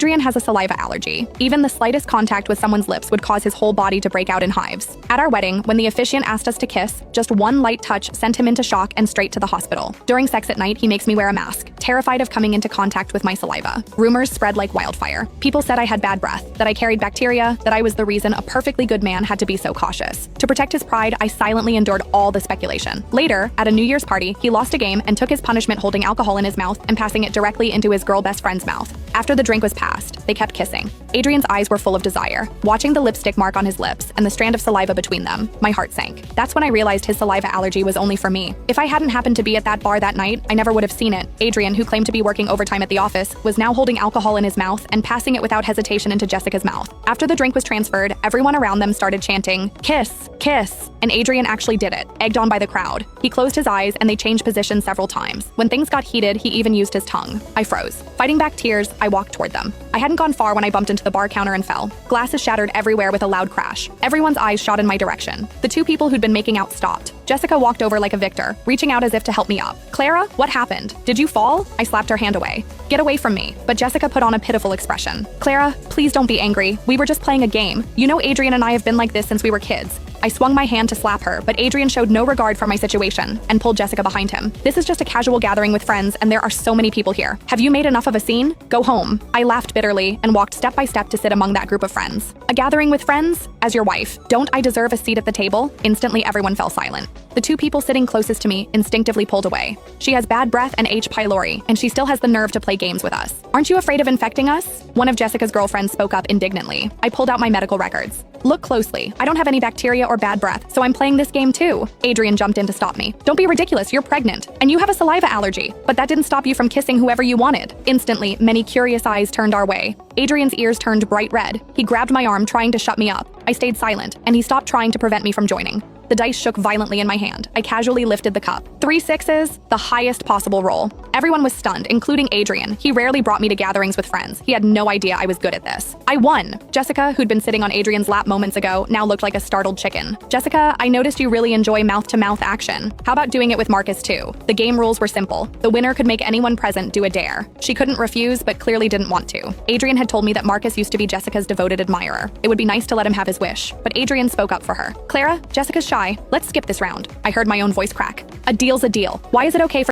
Adrian has a saliva allergy. Even the slightest contact with someone's lips would cause his whole body to break out in hives. At our wedding, when the officiant asked us to kiss, just one light touch sent him into shock and straight to the hospital. During sex at night, he makes me wear a mask, terrified of coming into contact with my saliva. Rumors spread like wildfire. People said I had bad breath, that I carried bacteria, that I was the reason a perfectly good man had to be so cautious. To protect his pride, I silently endured all the speculation. Later, at a New Year's party, he lost a game and took his punishment holding alcohol in his mouth and passing it directly into his girl best friend's mouth. After the drink was passed, they kept kissing. Adrian's eyes were full of desire. Watching the lipstick mark on his lips and the strand of saliva between them, my heart sank. That's when I realized his saliva allergy was only for me. If I hadn't happened to be at that bar that night, I never would have seen it. Adrian, who claimed to be working overtime at the office, was now holding alcohol in his mouth and passing it without hesitation into Jessica's mouth. After the drink was transferred, everyone around them started chanting, "Kiss, kiss," and Adrian actually did it, egged on by the crowd. He closed his eyes and they changed positions several times. When things got heated, he even used his tongue. I froze. Fighting back tears, I walked toward them. I hadn't gone far when I bumped into the bar counter and fell. Glasses shattered everywhere with a loud crash. Everyone's eyes shot in my direction. The two people who'd been making out stopped. Jessica walked over like a victor, reaching out as if to help me up. "Clara, what happened? Did you fall?" I slapped her hand away. "Get away from me." But Jessica put on a pitiful expression. "Clara, please don't be angry. We were just playing a game. You know Adrian and I have been like this since we were kids." I swung my hand to slap her, but Adrian showed no regard for my situation and pulled Jessica behind him. "This is just a casual gathering with friends, and there are so many people here. Have you made enough of a scene? Go home." I laughed bitterly and walked step by step to sit among that group of friends. "A gathering with friends? As your wife, don't I deserve a seat at the table?" Instantly, everyone fell silent. The two people sitting closest to me instinctively pulled away. "She has bad breath and H. pylori, and she still has the nerve to play games with us. Aren't you afraid of infecting us?" One of Jessica's girlfriends spoke up indignantly. I pulled out my medical records. "Look closely. I don't have any bacteria or bad breath, so I'm playing this game too." Adrian jumped in to stop me. "Don't be ridiculous, you're pregnant. And you have a saliva allergy. But that didn't stop you from kissing whoever you wanted." Instantly, many curious eyes turned our way. Adrian's ears turned bright red. He grabbed my arm, trying to shut me up. I stayed silent, and he stopped trying to prevent me from joining. The dice shook violently in my hand. I casually lifted the cup. 3 sixes, the highest possible roll. Everyone was stunned, including Adrian. He rarely brought me to gatherings with friends. He had no idea I was good at this. I won! Jessica, who'd been sitting on Adrian's lap moments ago, now looked like a startled chicken. "Jessica, I noticed you really enjoy mouth-to-mouth action. How about doing it with Marcus too?" The game rules were simple. The winner could make anyone present do a dare. She couldn't refuse, but clearly didn't want to. Adrian had told me that Marcus used to be Jessica's devoted admirer. It would be nice to let him have his wish, but Adrian spoke up for her. "Clara, Jessica's shy. Let's skip this round." I heard my own voice crack. "A deal's a deal. Why is it okay for